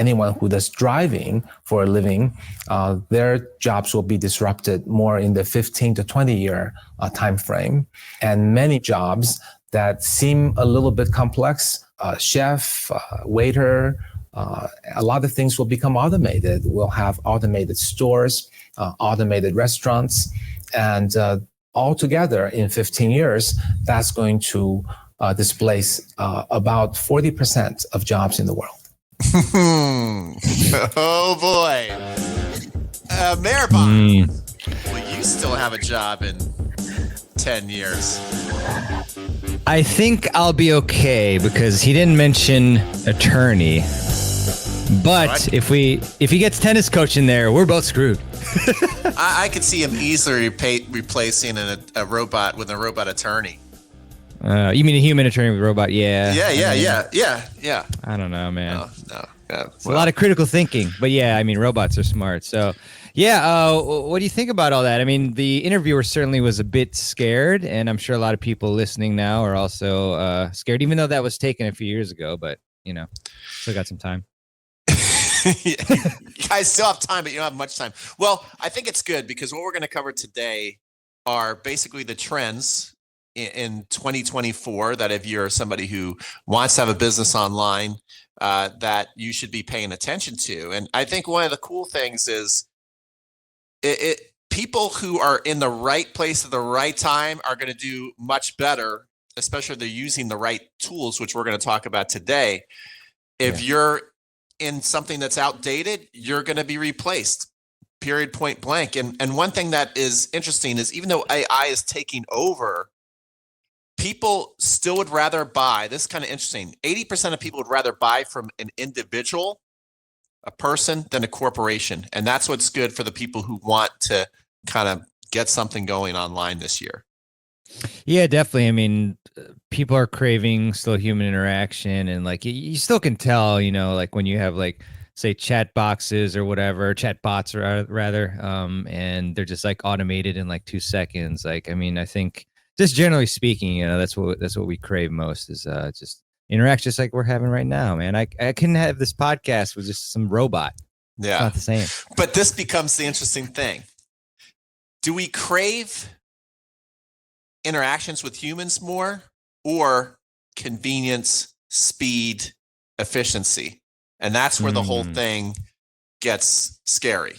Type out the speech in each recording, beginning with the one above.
anyone who does driving for a living, their jobs will be disrupted more in the 15 to 20 year time frame. And many jobs that seem a little bit complex, chef, waiter, a lot of things will become automated. We'll have automated stores, automated restaurants, and altogether in 15 years, that's going to displace about 40% of jobs in the world. Oh boy. Mehrban, will you still have a job in 10 years? I think I'll be okay because he didn't mention attorney. But what? if he gets tennis coach in there, we're both screwed. I could see him easily replacing a robot with a robot attorney. You mean a human attorney with a robot? Yeah. Yeah. I don't know, man. No. Yeah. It's a lot of critical thinking, but yeah, I mean, robots are smart. So, yeah. What do you think about all that? I mean, the interviewer certainly was a bit scared, and I'm sure a lot of people listening now are also scared, even though that was taken a few years ago. But still got some time. You guys still have time, but you don't have much time. Well, I think it's good because what we're going to cover today are basically the trends in 2024 that if you're somebody who wants to have a business online, that you should be paying attention to. And I think one of the cool things is people who are in the right place at the right time are going to do much better, especially if they're using the right tools, which we're going to talk about today. If you're in something that's outdated, you're going to be replaced, period, point blank. And one thing that is interesting is even though AI is taking over, people still would rather buy, this is kind of interesting, 80% of people would rather buy from an individual, a person, than a corporation. And that's what's good for the people who want to kind of get something going online this year. Yeah, definitely. I mean, people are craving still human interaction, and like you still can tell, like when you have like say chat boxes or whatever, chat bots rather, and they're just like automated in like 2 seconds. Like, I mean, I think just generally speaking, that's what we crave most is just interact, just like we're having right now, man. I couldn't have this podcast with just some robot. Yeah, it's not the same. But this becomes the interesting thing. Do we crave interactions with humans more, or convenience, speed, efficiency? And that's where the whole thing gets scary.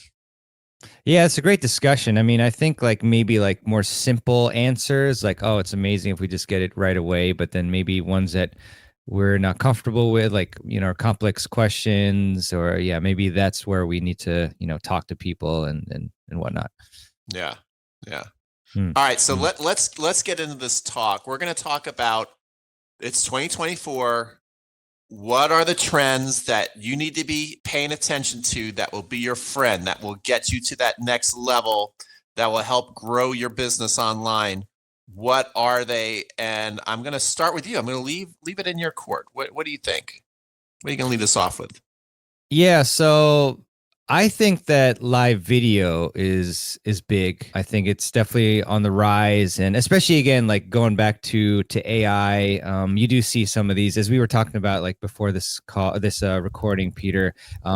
Yeah, it's a great discussion. I mean, I think like maybe like more simple answers, like, oh, it's amazing if we just get it right away, but then maybe ones that we're not comfortable with, like, complex questions, or maybe that's where we need to, talk to people and whatnot. Yeah. All right, so let's get into this talk. We're going to talk about, it's 2024. What are the trends that you need to be paying attention to that will be your friend, that will get you to that next level, that will help grow your business online? What are they? And I'm going to start with you. I'm going to leave it in your court. What do you think? What are you going to lead us off with? Yeah, so I think that live video is big. I think it's definitely on the rise, and especially again, like going back to AI, you do see some of these, as we were talking about like before this recording, Peter,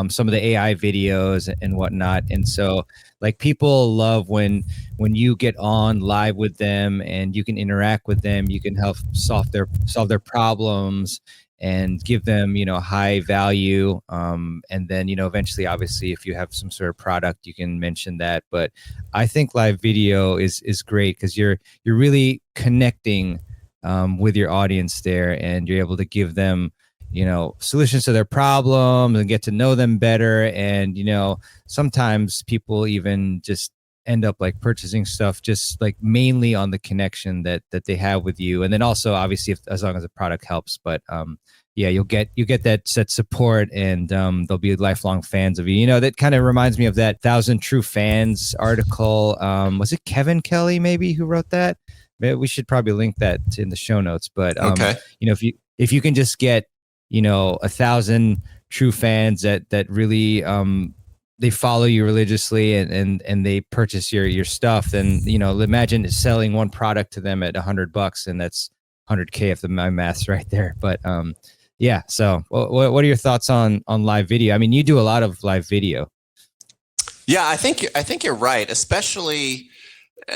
some of the AI videos and whatnot. And so like people love when you get on live with them and you can interact with them, you can help solve their problems and give them, high value. And then, eventually, obviously, if you have some sort of product, you can mention that. But I think live video is great because you're really connecting with your audience there, and you're able to give them, solutions to their problems and get to know them better. And, sometimes people even just end up like purchasing stuff just like mainly on the connection that they have with you. And then also obviously as long as the product helps, but you'll get that support, and they'll be lifelong fans of you. That kind of reminds me of that 1,000 True Fans article. Was it Kevin Kelly maybe who wrote that? Maybe we should probably link that in the show notes. But okay. If you can just get 1,000 true fans that really they follow you religiously and they purchase your stuff, then imagine selling one product to them at $100, and that's $100K if my math's right there. But yeah. So what are your thoughts on live video? I mean, you do a lot of live video. Yeah, I think you're right. Especially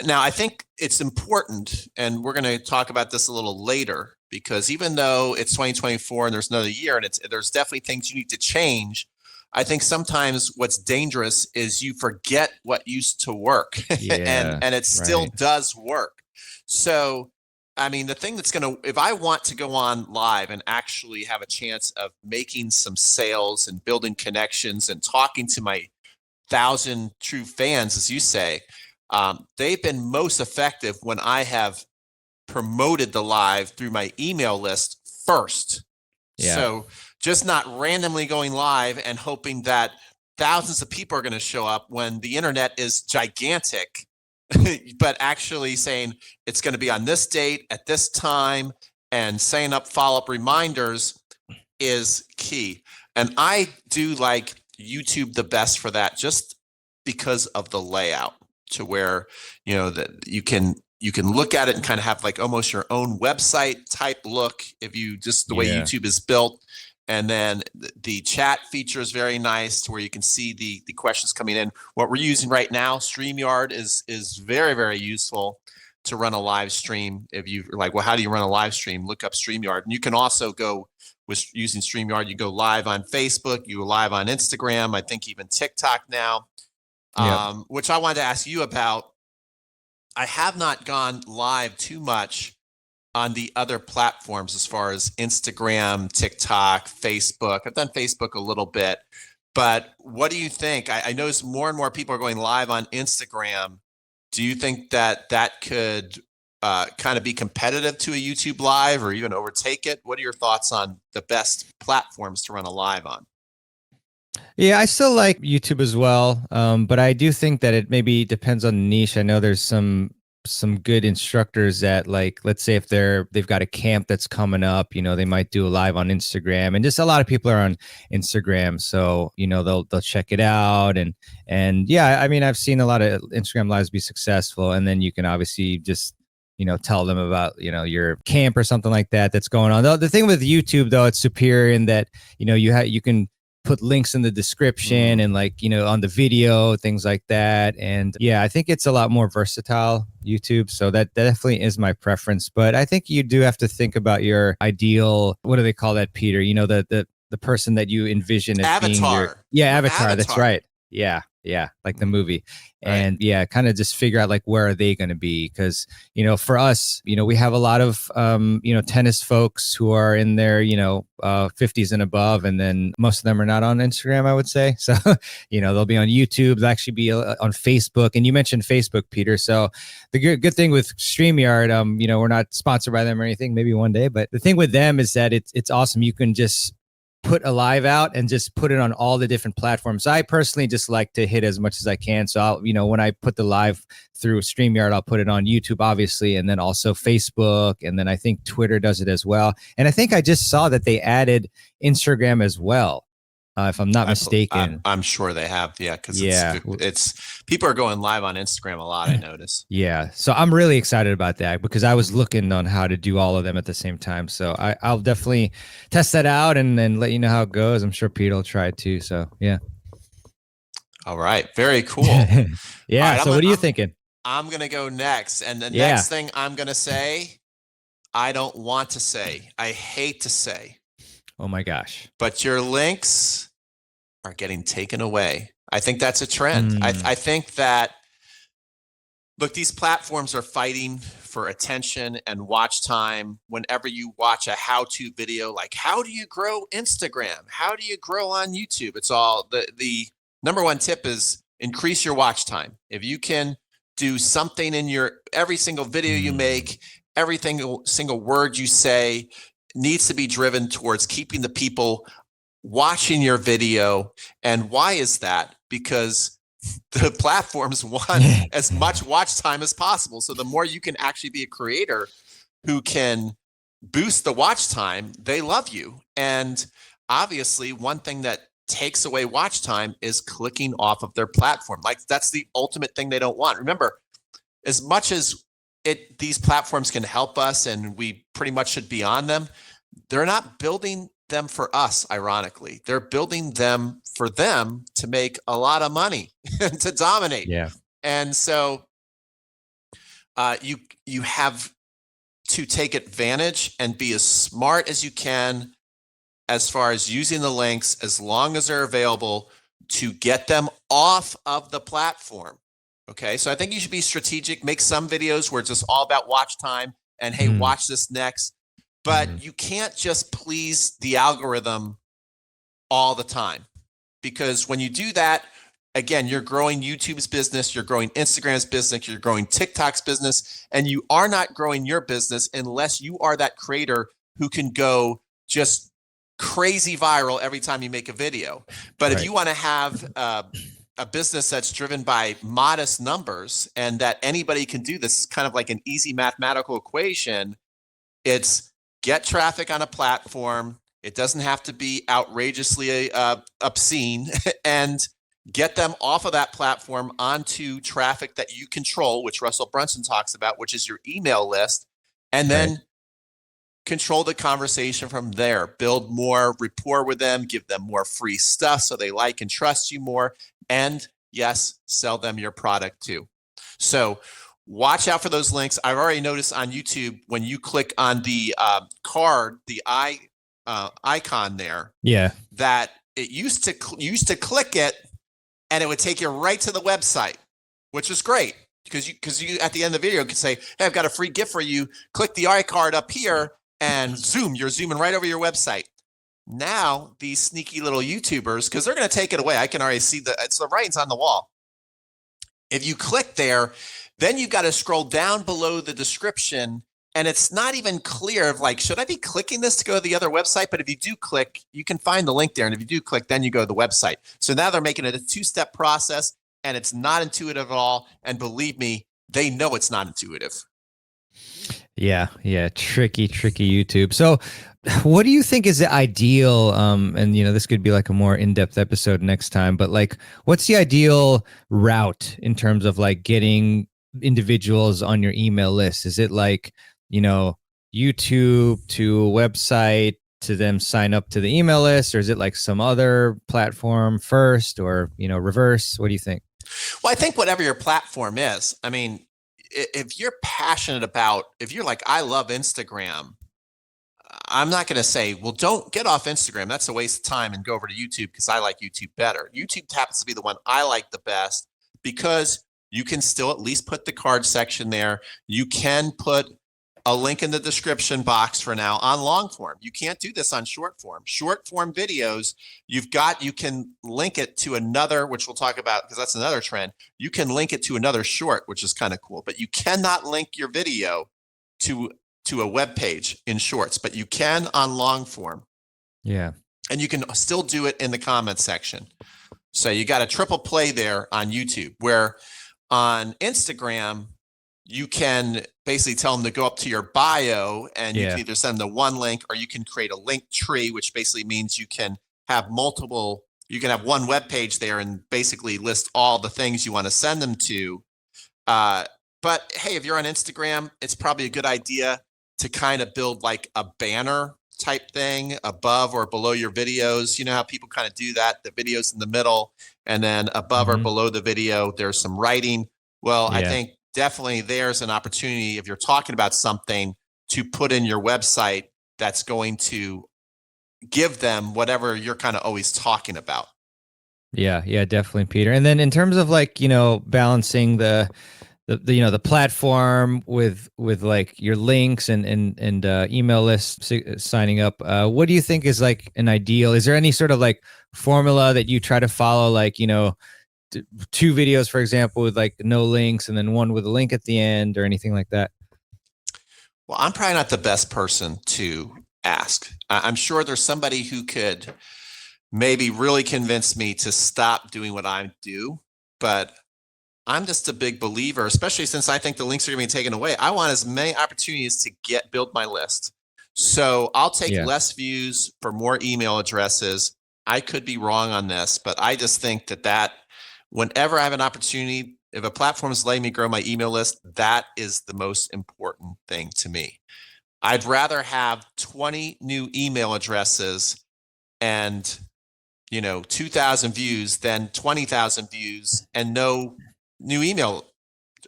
now, I think it's important, and we're going to talk about this a little later, because even though it's 2024 and there's another year, and there's definitely things you need to change. I think sometimes what's dangerous is you forget what used to work, Yeah, and it still right. does work. So, I mean, the thing that's going to, if I want to go on live and actually have a chance of making some sales and building connections and talking to my 1,000 true fans, as you say, they've been most effective when I have promoted the live through my email list first. Yeah. So just not randomly going live and hoping that thousands of people are going to show up when the internet is gigantic, but actually saying it's going to be on this date at this time and setting up follow-up reminders is key. And I do like YouTube the best for that, just because of the layout, to where, you know, that you can look at it and kind of have like almost your own website type look, if you just the way Yeah. YouTube is built. And then the chat feature is very nice, to where you can see the questions coming in. What we're using right now, StreamYard, is very, very useful to run a live stream. If you're like, well, how do you run a live stream? Look up StreamYard. And you can also go with using StreamYard, you go live on Facebook, you go live on Instagram, I think even TikTok now. Yep. Which I wanted to ask you about. I have not gone live too much on the other platforms, as far as Instagram, TikTok, Facebook. I've done Facebook a little bit, but what do you think? I notice more and more people are going live on Instagram. Do you think that could kind of be competitive to a YouTube live, or even overtake it? What are your thoughts on the best platforms to run a live on? Yeah, I still like YouTube as well, but I do think that it maybe depends on the niche. I know there's some good instructors that, like, let's say if they've got a camp that's coming up, you know, they might do a live on Instagram, and just a lot of people are on Instagram, so you know they'll check it out, and yeah, I mean, I've seen a lot of Instagram lives be successful, and then you can obviously just, you know, tell them about, you know, your camp or something like that that's going on. The thing with YouTube, though, it's superior in that, you know, you can put links in the description and, like, you know, on the video, things like that. And yeah, I think it's a lot more versatile, YouTube. So that definitely is my preference. But I think you do have to think about your ideal, what do they call that, Peter? You know, the person that you envision as being your avatar. That's right. Yeah, like the movie. And yeah, kind of just figure out, like, where are they going to be? Because, you know, for us, you know, we have a lot of you know, tennis folks who are in their, you know, 50s and above, and then most of them are not on Instagram, I would say. So you know, they'll be on YouTube, they'll actually be on Facebook. And you mentioned Facebook, Peter. So the good thing with StreamYard, you know, we're not sponsored by them or anything, maybe one day, but the thing with them is that it's awesome. You can just put a live out and just put it on all the different platforms. I personally just like to hit as much as I can. So I'll, you know, when I put the live through StreamYard, I'll put it on YouTube, obviously, and then also Facebook. And then I think Twitter does it as well. And I think I just saw that they added Instagram as well, if I'm not mistaken. I'm sure they have. Yeah. Cause it's people are going live on Instagram a lot, I notice. Yeah. So I'm really excited about that, because I was looking on how to do all of them at the same time. So I'll definitely test that out and then let you know how it goes. I'm sure Pete will try it too. So yeah. All right. Very cool. Yeah. Right, so what are you thinking? I'm going to go next. And the next thing I'm going to say, I don't want to say, I hate to say. Oh my gosh. But your links are getting taken away. I think that's a trend. I think that, look, these platforms are fighting for attention and watch time. Whenever you watch a how-to video, like, how do you grow Instagram? How do you grow on YouTube? It's all the number one tip is increase your watch time. If you can do something in every single video you make, every single word you say needs to be driven towards keeping the people watching your video. And why is that? Because the platforms want as much watch time as possible. So the more you can actually be a creator who can boost the watch time, they love you. And obviously, one thing that takes away watch time is clicking off of their platform. Like, that's the ultimate thing they don't want. Remember, as much as these platforms can help us and we pretty much should be on them, they're not building them for us, ironically. They're building them for them to make a lot of money and to dominate. Yeah. And so you have to take advantage and be as smart as you can as far as using the links, as long as they're available, to get them off of the platform. Okay, so I think you should be strategic. Make some videos where it's just all about watch time and, hey, watch this next. But you can't just please the algorithm all the time, because when you do that, again, you're growing YouTube's business, you're growing Instagram's business, you're growing TikTok's business, and you are not growing your business unless you are that creator who can go just crazy viral every time you make a video. But if you want to have a business that's driven by modest numbers and that anybody can do this, is kind of like an easy mathematical equation. It's get traffic on a platform. It doesn't have to be outrageously obscene, and get them off of that platform onto traffic that you control, which Russell Brunson talks about, which is your email list, and then control the conversation from there. Build more rapport with them, give them more free stuff so they like and trust you more, and yes, sell them your product too. So watch out for those links. I've already noticed on YouTube, when you click on the card, the icon there, that it used to click it and it would take you right to the website, which is great, because you at the end of the video could say, hey, I've got a free gift for you. Click the iCard up here and you're zooming right over your website. Now these sneaky little YouTubers, because they're going to take it away. I can already see it's the writing's on the wall. If you click there, then you've got to scroll down below the description, and it's not even clear of like, should I be clicking this to go to the other website? But if you do click, you can find the link there. And if you do click, then you go to the website. So now they're making it a two-step process, and it's not intuitive at all. And believe me, they know it's not intuitive. Yeah. Tricky YouTube. So what do you think is the ideal, and this could be like a more in-depth episode next time, but like, what's the ideal route in terms of like getting individuals on your email list? Is it like, YouTube to a website to them sign up to the email list, or is it like some other platform first, or, reverse? What do you think? Well, I think whatever your platform is, I mean, if you're passionate about, if you're like, I love Instagram, I'm not going to say, well, don't get off Instagram. That's a waste of time, and go over to YouTube because I like YouTube better. YouTube happens to be the one I like the best because you can still at least put the card section there. You can put a link in the description box for now on long form. You can't do this on short form. Short form videos, you can link it to another, which we'll talk about because that's another trend. You can link it to another short, which is kind of cool, but you cannot link your video to a web page in shorts, but you can on long form. Yeah. And you can still do it in the comments section. So you got a triple play there on YouTube, where on Instagram, you can basically tell them to go up to your bio, and you can either send them one link, or you can create a link tree, which basically means you can have one web page there and basically list all the things you want to send them to. But hey, if you're on Instagram, it's probably a good idea to kind of build like a banner type thing above or below your videos. You know how people kind of do that? The video's in the middle, and then above or below the video, there's some writing. Well, I think definitely there's an opportunity, if you're talking about something, to put in your website that's going to give them whatever you're kind of always talking about. Yeah, definitely, Peter. And then in terms of like, balancing the platform with like your links and email lists, signing up, what do you think is like an ideal? Is there any sort of like formula that you try to follow, like, 2 videos, for example, with like no links, and then one with a link at the end, or anything like that? Well, I'm probably not the best person to ask. I'm sure there's somebody who could maybe really convince me to stop doing what I do, but I'm just a big believer, especially since I think the links are going to be taken away. I want as many opportunities to build my list. So I'll take less views for more email addresses. I could be wrong on this, but I just think that whenever I have an opportunity, if a platform is letting me grow my email list, that is the most important thing to me. I'd rather have 20 new email addresses and 2,000 views than 20,000 views and no new email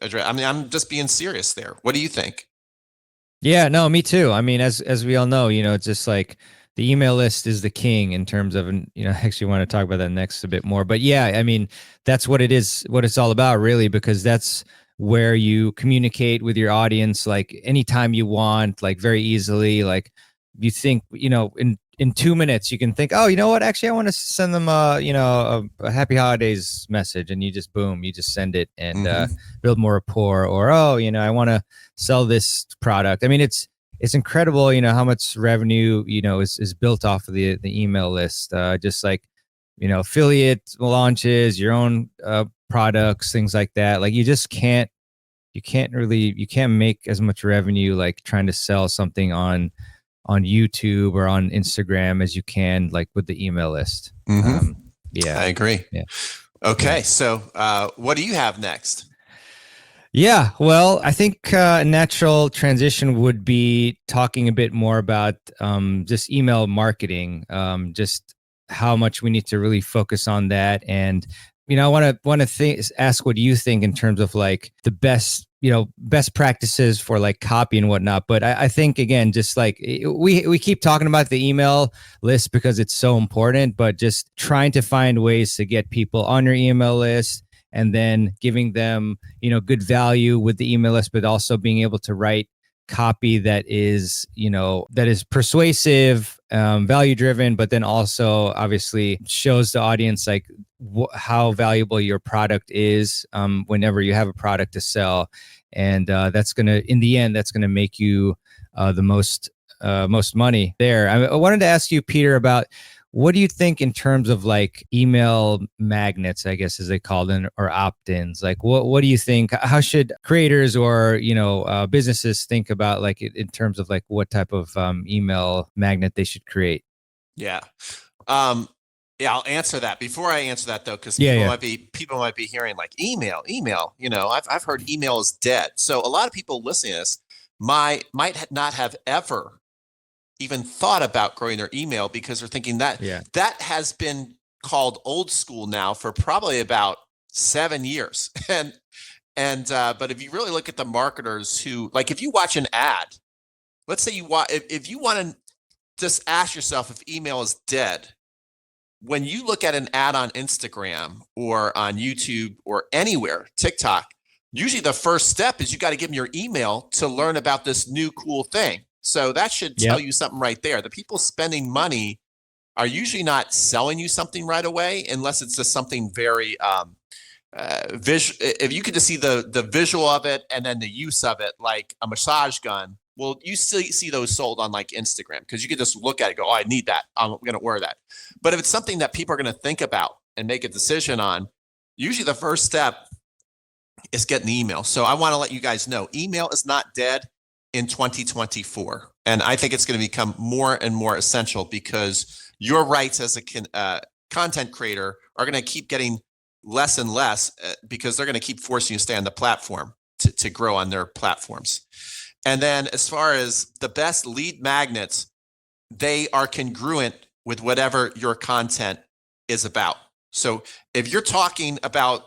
address. I mean, I'm just being serious there. What do you think? Yeah, no, me too. I mean, as we all know, it's just like the email list is the king in terms of, actually want to talk about that next a bit more. But yeah, I mean, that's what it is, what it's all about, really, because that's where you communicate with your audience like anytime you want, like very easily. Like you think, in 2 minutes you can think, oh, you know what? Actually, I want to send them a happy holidays message, and you just boom, you just send it and build more rapport. Or I want to sell this product. I mean, it's incredible, how much revenue is built off of the email list. Just like affiliate launches, your own products, things like that. Like you can't make as much revenue like trying to sell something on YouTube or on Instagram as you can like with the email list. Yeah, I agree. Yeah. Okay. Yeah. So what do you have next? Yeah, well, I think a natural transition would be talking a bit more about just email marketing, just how much we need to really focus on that. And I want to ask what you think in terms of like the best practices for like copy and whatnot. But I think again, just like we keep talking about the email list because it's so important, but just trying to find ways to get people on your email list, and then giving them, good value with the email list, but also being able to write copy that is persuasive, value driven, but then also obviously shows the audience like how valuable your product is whenever you have a product to sell. And that's going to, in the end, that's going to make you the most money there. I wanted to ask you, Peter, about what do you think in terms of like email magnets, I guess as they call them, or opt-ins? Like what do you think? How should creators or, businesses think about like in terms of like what type of email magnet they should create? Yeah. Yeah, I'll answer that. Before I answer that though, because people might be hearing like email. I've heard email is dead. So a lot of people listening to this might not have ever even thought about growing their email because they're thinking that that has been called old school now for probably about 7 years. But if you really look at the marketers who, like, if you watch an ad, let's say if you want to just ask yourself if email is dead, when you look at an ad on Instagram or on YouTube or anywhere, TikTok, usually the first step is you got to give them your email to learn about this new cool thing. So that should tell you something right there. The people spending money are usually not selling you something right away, unless it's just something very visual. If you could just see the visual of it and then the use of it, like a massage gun, well, you still see those sold on like Instagram because you can just look at it and go, oh, I need that. I'm going to wear that. But if it's something that people are going to think about and make a decision on, usually the first step is getting the email. So I want to let you guys know, email is not dead in 2024. And I think it's going to become more and more essential because your rights as a content creator are going to keep getting less and less because they're going to keep forcing you to stay on the platform to grow on their platforms. And then as far as the best lead magnets, they are congruent with whatever your content is about. So if you're talking about,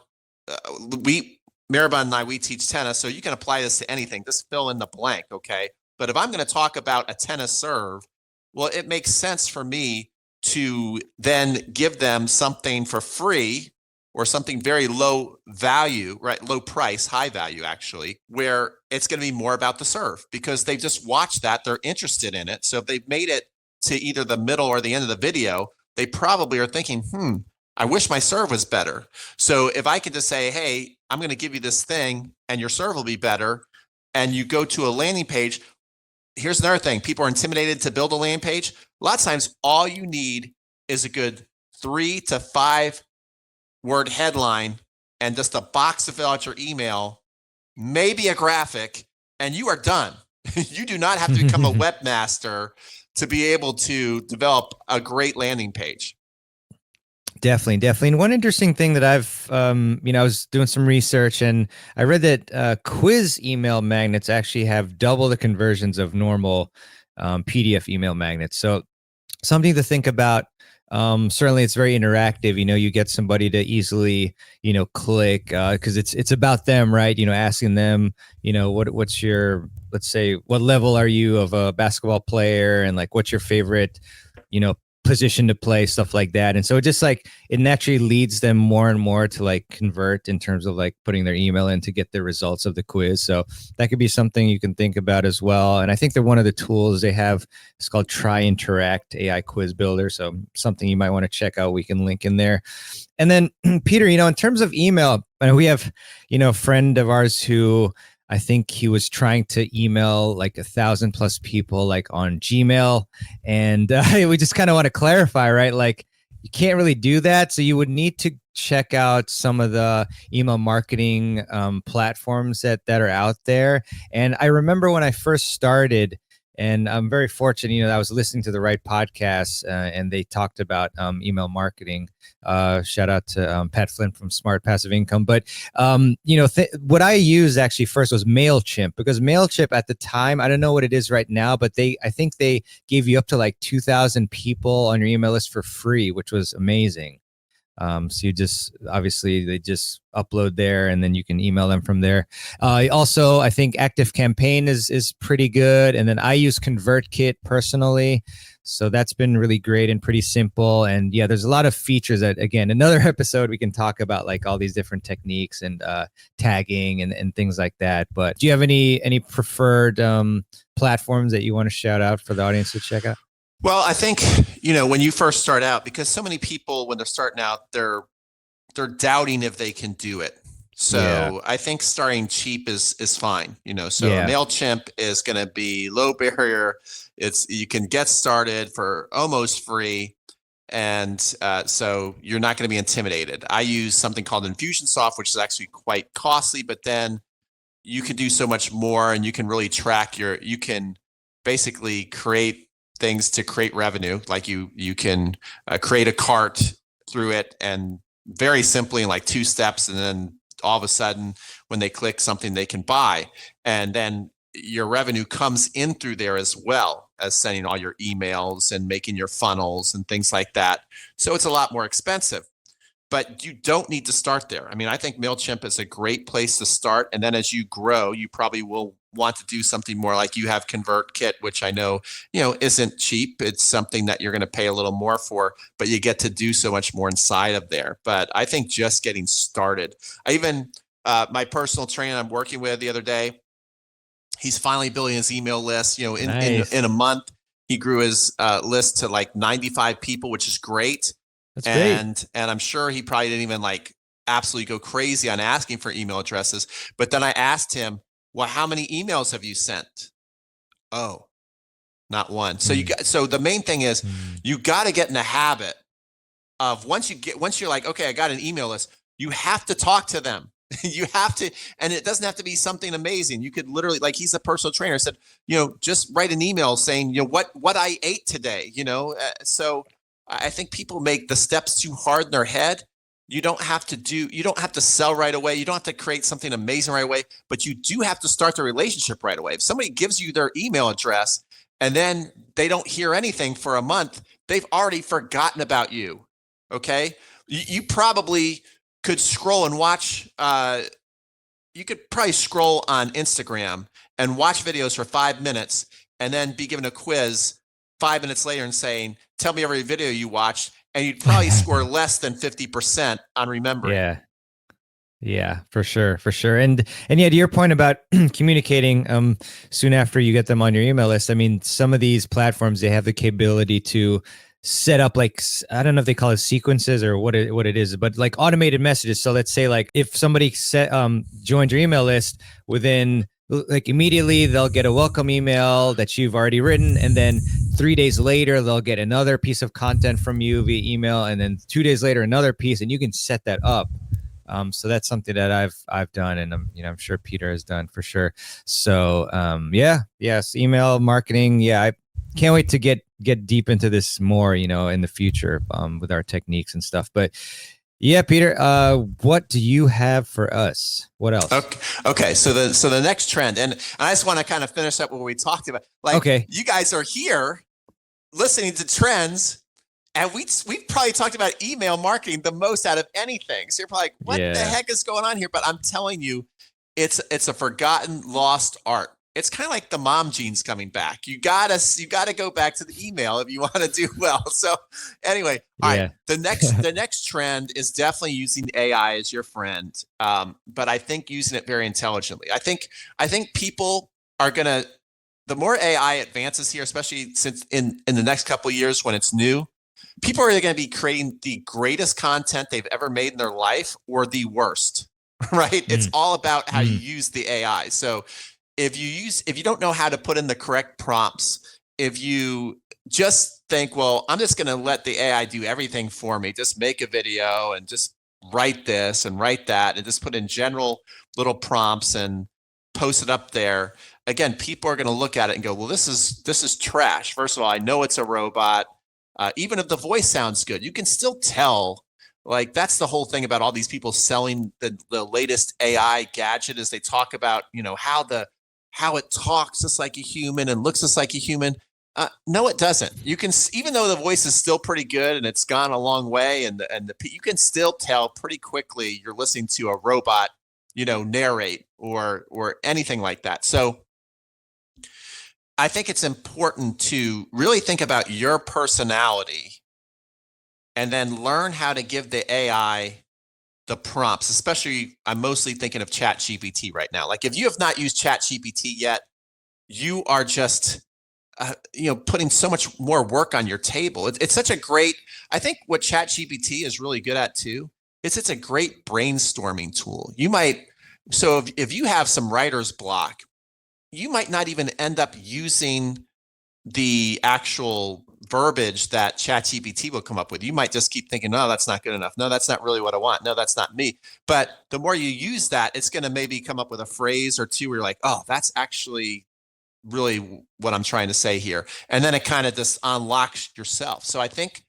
Mehrban and I, we teach tennis, so you can apply this to anything. Just fill in the blank, okay? But if I'm going to talk about a tennis serve, well, it makes sense for me to then give them something for free or something very low value, right? Low price, high value, actually, where it's going to be more about the serve because they've just watched that. They're interested in it. So if they've made it to either the middle or the end of the video, they probably are thinking, I wish my serve was better. So if I could just say, hey, I'm going to give you this thing and your serve will be better, and you go to a landing page, here's another thing. People are intimidated to build a landing page. A lot of times, all you need is a good 3 to 5 word headline and just a box to fill out your email, maybe a graphic, and you are done. You do not have to become a webmaster to be able to develop a great landing page. Definitely. And one interesting thing that I've, I was doing some research and I read that quiz email magnets actually have double the conversions of normal PDF email magnets. So something to think about. Certainly it's very interactive. You get somebody to easily, click, because it's about them, right? Asking them, what's your, let's say, what level are you of a basketball player, and like, what's your favorite, position to play, stuff like that. And so it just like, it naturally leads them more and more to like convert in terms of like putting their email in to get the results of the quiz. So that could be something you can think about as well. And I think they're one of the tools they have. It's called Try Interact AI Quiz Builder. So something you might want to check out. We can link in there. And then Peter, in terms of email, we have, a friend of ours who I think he was trying to email like 1,000+ people like on Gmail. And we just kind of want to clarify, right? Like you can't really do that. So you would need to check out some of the email marketing platforms that are out there. And I remember when I first started, and I'm very fortunate, I was listening to the right podcasts and they talked about email marketing. Shout out to Pat Flynn from Smart Passive Income. But, what I used actually first was MailChimp, because MailChimp at the time, I don't know what it is right now, but I think they gave you up to like 2,000 people on your email list for free, which was amazing. So you they just upload there and then you can email them from there. Also, I think ActiveCampaign is pretty good. And then I use ConvertKit personally. So that's been really great and pretty simple. And yeah, there's a lot of features that, again, another episode we can talk about like all these different techniques and tagging and things like that. But do you have any preferred platforms that you want to shout out for the audience to check out? Well, I think, when you first start out, because so many people, when they're starting out, they're doubting if they can do it. So yeah. I think starting cheap is fine. So yeah. MailChimp is going to be low barrier. You can get started for almost free. And so you're not going to be intimidated. I use something called Infusionsoft, which is actually quite costly, but then you can do so much more, and you can really track you can basically create things to create revenue. Like you can create a cart through it, and very simply in like 2 steps. And then all of a sudden when they click something, they can buy. And then your revenue comes in through there as well as sending all your emails and making your funnels and things like that. So it's a lot more expensive, but you don't need to start there. I mean, I think MailChimp is a great place to start. And then as you grow, you probably will want to do something more like you have ConvertKit, which I know, isn't cheap. It's something that you're going to pay a little more for, but you get to do so much more inside of there. But I think just getting started, I even, my personal trainer I'm working with the other day, he's finally building his email list. Nice. in a month, he grew his list to like 95 people, which is great. That's great. And I'm sure he probably didn't even like absolutely go crazy on asking for email addresses. But then I asked him, well, how many emails have you sent? Oh, not one. So so the main thing is you got to get in the habit of once you're like, okay, I got an email list, you have to talk to them. You have to, and it doesn't have to be something amazing. You could literally, like, he's a personal trainer, said, just write an email saying, what I ate today, so I think people make the steps too hard in their head. You don't have to sell right away. You don't have to create something amazing right away, but you do have to start the relationship right away. If somebody gives you their email address and then they don't hear anything for a month, they've already forgotten about you. Okay. You probably could scroll and watch, you could probably scroll on Instagram and watch videos for 5 minutes and then be given a quiz 5 minutes later and saying, tell me every video you watched. And you'd probably score less than 50% on remembering. Yeah, for sure. And yeah, to your point about communicating soon after you get them on your email list, I mean, some of these platforms, they have the capability to set up like, I don't know if they call it sequences or what it is, but like automated messages. So let's say like if somebody joined your email list, within like immediately they'll get a welcome email that you've already written, and then 3 days later they'll get another piece of content from you via email, and then 2 days later another piece, and you can set that up. So that's something that I've done, and I'm sure Peter has done for sure. So yes, email marketing. Yeah, I can't wait to get get deep into this more, in the future, with our techniques and stuff. But yeah, Peter, what do you have for us? What else? Okay. So the next trend, and I just want to kind of finish up what we talked about. Like, okay, you guys are here listening to trends, and we've probably talked about email marketing the most out of anything. So you're probably like, what the heck is going on here? But I'm telling you, it's a forgotten, lost art. It's kind of like the mom genes coming back. You gotta go back to the email if you want to do well. So anyway, all right. The next trend is definitely using AI as your friend, but I think using it very intelligently. I think people are gonna, the more AI advances here, especially since in the next couple of years when it's new, people are either going to be creating the greatest content they've ever made in their life or the worst, right? It's all about how you use the AI. So if you don't know how to put in the correct prompts, if you just think, well, I'm just going to let the AI do everything for me, just make a video and just write this and write that and just put in general little prompts and post it up there. Again, people are going to look at it and go, well, this is trash. First of all, I know it's a robot. Even if the voice sounds good, you can still tell. Like, that's the whole thing about all these people selling the latest AI gadget, is they talk about, how it talks just like a human and looks just like a human. No, it doesn't. You can, even though the voice is still pretty good and it's gone a long way, and you can still tell pretty quickly you're listening to a robot, narrate or anything like that. So I think it's important to really think about your personality and then learn how to give the AI the prompts. Especially, I'm mostly thinking of ChatGPT right now. Like, if you have not used ChatGPT yet, you are just, putting so much more work on your table. It's such a great, I think what ChatGPT is really good at too, is it's a great brainstorming tool. So if you have some writer's block, you might not even end up using the actual verbiage that ChatGPT will come up with. You might just keep thinking, no, that's not good enough. No, that's not really what I want. No, that's not me. But the more you use that, it's going to maybe come up with a phrase or two where you're like, oh, that's actually really what I'm trying to say here. And then it kind of just unlocks yourself. So I think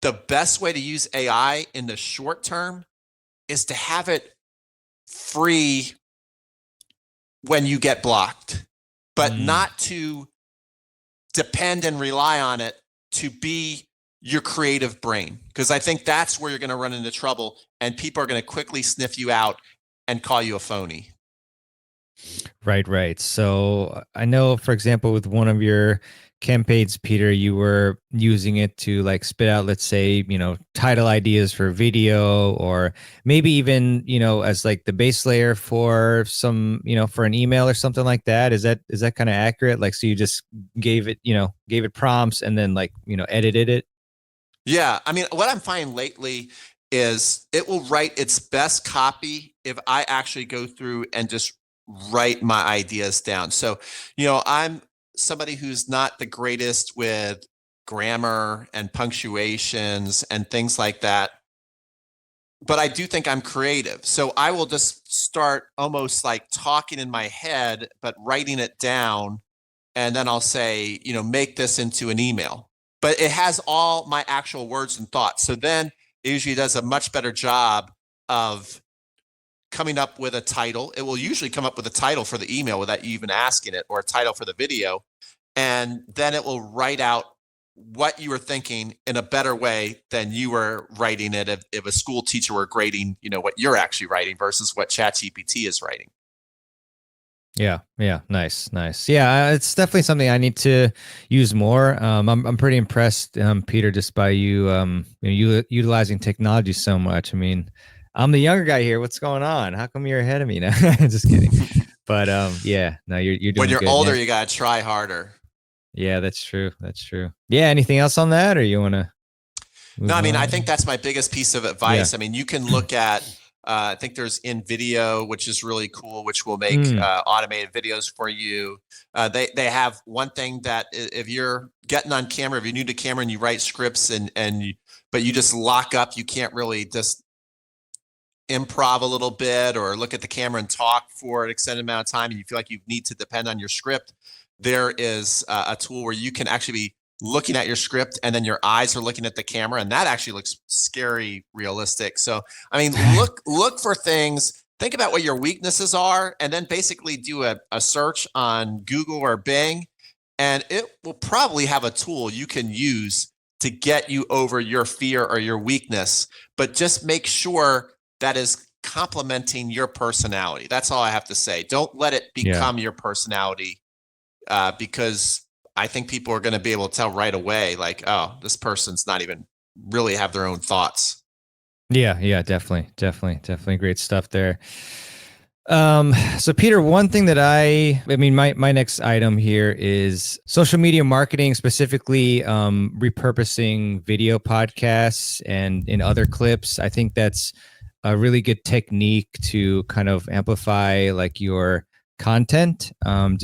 the best way to use AI in the short term is to have it free when you get blocked, but not to depend and rely on it to be your creative brain. Because I think that's where you're going to run into trouble, and people are going to quickly sniff you out and call you a phony. Right. So I know, for example, with one of your campaigns, Peter, you were using it to like spit out, let's say, title ideas for video, or maybe even, as like the base layer for some, for an email or something like that. Is that kind of accurate? Like, so you just gave it prompts and then edited it? Yeah. I mean, what I'm finding lately is it will write its best copy if I actually go through and just write my ideas down. So, I'm somebody who's not the greatest with grammar and punctuations and things like that, but I do think I'm creative. So I will just start almost like talking in my head, but writing it down. And then I'll say, make this into an email, but it has all my actual words and thoughts. So then it usually does a much better job of coming up with a title. It will usually come up with a title for the email without you even asking it, or a title for the video. And then it will write out what you were thinking in a better way than you were writing it if a school teacher were grading, what you're actually writing versus what ChatGPT is writing. Yeah. Nice. Yeah, it's definitely something I need to use more. I'm pretty impressed, Peter, just by you utilizing technology so much. I mean, I'm the younger guy here. What's going on? How come you're ahead of me now? Just kidding. But yeah, no, you're doing when you're good, older, man. you gotta try harder. Yeah, that's true. Yeah. Anything else on that, or you want to? No, I mean, I think that's my biggest piece of advice. Yeah. I mean, you can look at, I think there's InVideo, which is really cool, which will make automated videos for you. They have one thing that if you're getting on camera, if you're new to camera and you write scripts but you just lock up, you can't really just improv a little bit or look at the camera and talk for an extended amount of time, and you feel like you need to depend on your script. There is a tool where you can actually be looking at your script and then your eyes are looking at the camera, and that actually looks scary realistic. So, I mean, look for things, think about what your weaknesses are, and then basically do a search on Google or Bing, and it will probably have a tool you can use to get you over your fear or your weakness, but just make sure that is complementing your personality. That's all I have to say. Don't let it become your personality, because I think people are going to be able to tell right away, like, oh, this person's not even really have their own thoughts. Yeah, definitely great stuff there. So Peter, one thing that I mean, my next item here is social media marketing, specifically repurposing video podcasts and in other clips. I think that's a really good technique to kind of amplify like your content. And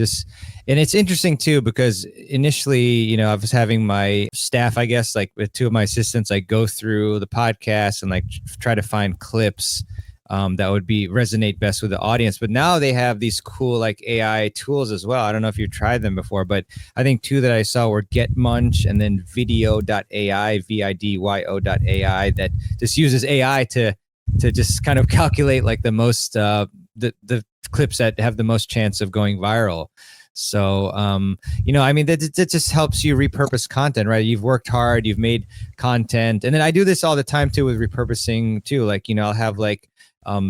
it's interesting too, because initially, I was having my staff, I guess, like with two of my assistants, like go through the podcast and like try to find clips that would resonate best with the audience. But now they have these cool like AI tools as well. I don't know if you've tried them before, but I think two that I saw were GetMunch and then video.ai, VIDYO.ai, that just uses AI to just kind of calculate like the most the clips that have the most chance of going viral. So, I mean, that just helps you repurpose content, right? You've worked hard, you've made content. And then I do this all the time too with repurposing too. Like, I'll have like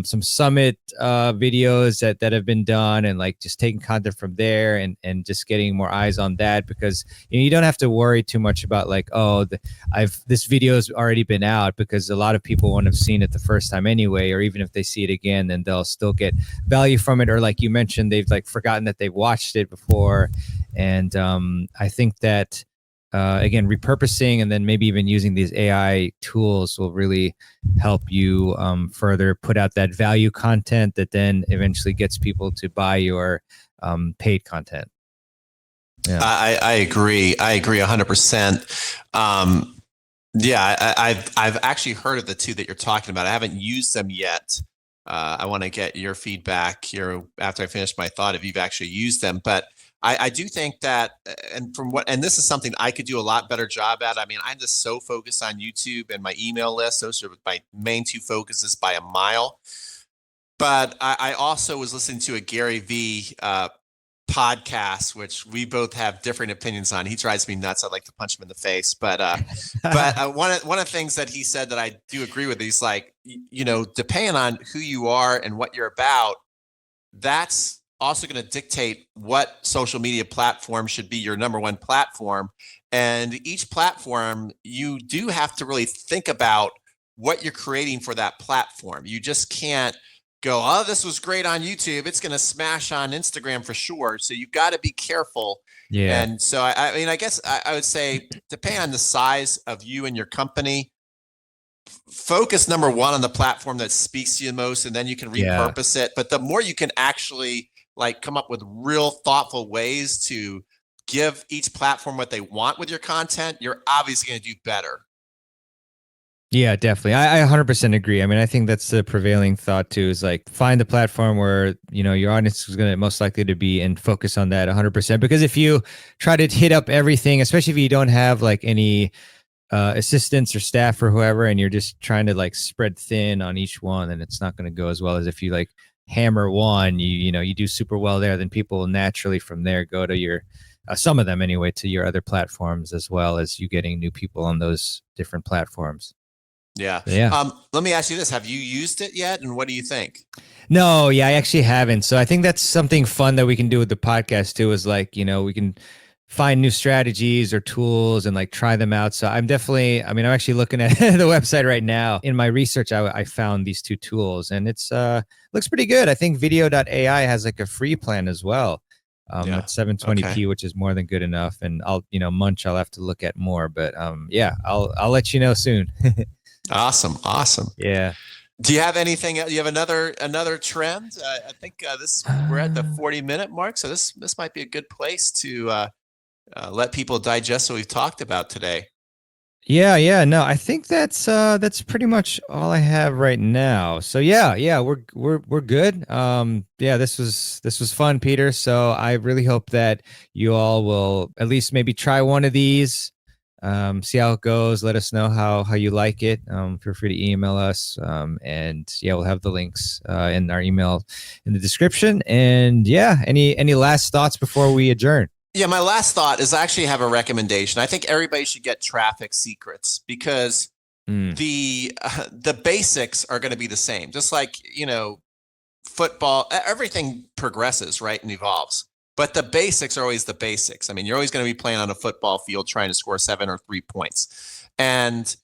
some summit videos that have been done, and like just taking content from there and just getting more eyes on that, because you don't have to worry too much about like, oh, this video's already been out, because a lot of people won't have seen it the first time anyway, or even if they see it again, then they'll still get value from it, or like you mentioned, they've like forgotten that they've watched it before. And I think that again, repurposing and then maybe even using these AI tools will really help you further put out that value content that then eventually gets people to buy your paid content. Yeah, I agree. I agree 100%. Yeah, I've actually heard of the two that you're talking about. I haven't used them yet. I want to get your feedback here after I finish my thought, if you've actually used them. But I do think that, and this is something I could do a lot better job at. I mean, I'm just so focused on YouTube and my email list. Those are my main two focuses by a mile. But I also was listening to a Gary V podcast, which we both have different opinions on. He drives me nuts. I'd like to punch him in the face. But one of the things that he said that I do agree with, he's like, depending on who you are and what you're about, that's also going to dictate what social media platform should be your number one platform. And each platform, you do have to really think about what you're creating for that platform. You just can't go, oh, this was great on YouTube, it's going to smash on Instagram for sure. So you've got to be careful. Yeah. And so, I mean, I guess I would say, depending on the size of you and your company, focus number one on the platform that speaks to you the most, and then you can repurpose it. But the more you can actually like come up with real thoughtful ways to give each platform what they want with your content, you're obviously going to do better. Yeah, definitely. I 100% agree. I mean, I think that's the prevailing thought too, is like find the platform where, your audience is going to most likely to be, and focus on that 100%. Because if you try to hit up everything, especially if you don't have like any assistants or staff or whoever, and you're just trying to like spread thin on each one, then it's not going to go as well as if you like hammer one, you do super well there, then people will naturally from there go to your some of them anyway, to your other platforms, as well as you getting new people on those different platforms. Yeah. Let me ask you this. Have you used it yet? And what do you think? No, I actually haven't. So I think that's something fun that we can do with the podcast too, is like, we can find new strategies or tools and like try them out. So I'm actually looking at the website right now. In my research, I found these two tools, and it's looks pretty good. I think video.ai has like a free plan as well. At 720p, which is more than good enough. And I'll have to look at more, but I'll let you know soon. Awesome. Yeah. Do you have anything? You have another trend? I think we're at the 40-minute mark, so this might be a good place to let people digest what we've talked about today. Yeah. No, I think that's pretty much all I have right now. So we're good. This was fun, Peter. So I really hope that you all will at least maybe try one of these. See how it goes. Let us know how you like it. Feel free to email us. And yeah, we'll have the links in our email in the description. And yeah, any last thoughts before we adjourn? Yeah, my last thought is I actually have a recommendation. I think everybody should get traffic secrets because the basics are going to be the same. Just like, football, everything progresses, right, and evolves. But the basics are always the basics. I mean, you're always going to be playing on a football field trying to score 7 or 3 points. And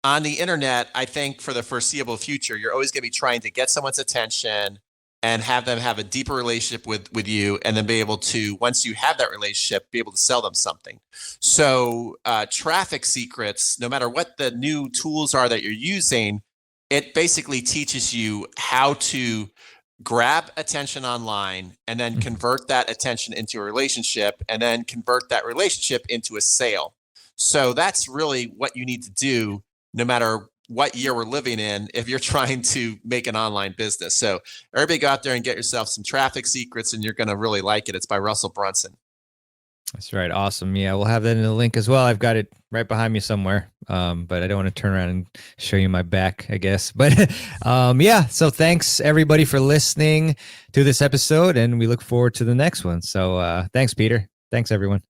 on the internet, I think for the foreseeable future, you're always going to be trying to get someone's attention and have them have a deeper relationship with you, and then be able to, once you have that relationship, be able to sell them something. So traffic secrets, no matter what the new tools are that you're using, it basically teaches you how to grab attention online and then convert that attention into a relationship and then convert that relationship into a sale. So that's really what you need to do no matter what year we're living in if you're trying to make an online business. So everybody go out there and get yourself some traffic secrets and you're going to really like it. It's by Russell Brunson. That's right. Awesome. Yeah, we'll have that in the link as well. I've got it right behind me somewhere. But I don't want to turn around and show you my back, I guess. But yeah, so thanks everybody for listening to this episode, and we look forward to the next one. So thanks, Peter. Thanks, everyone.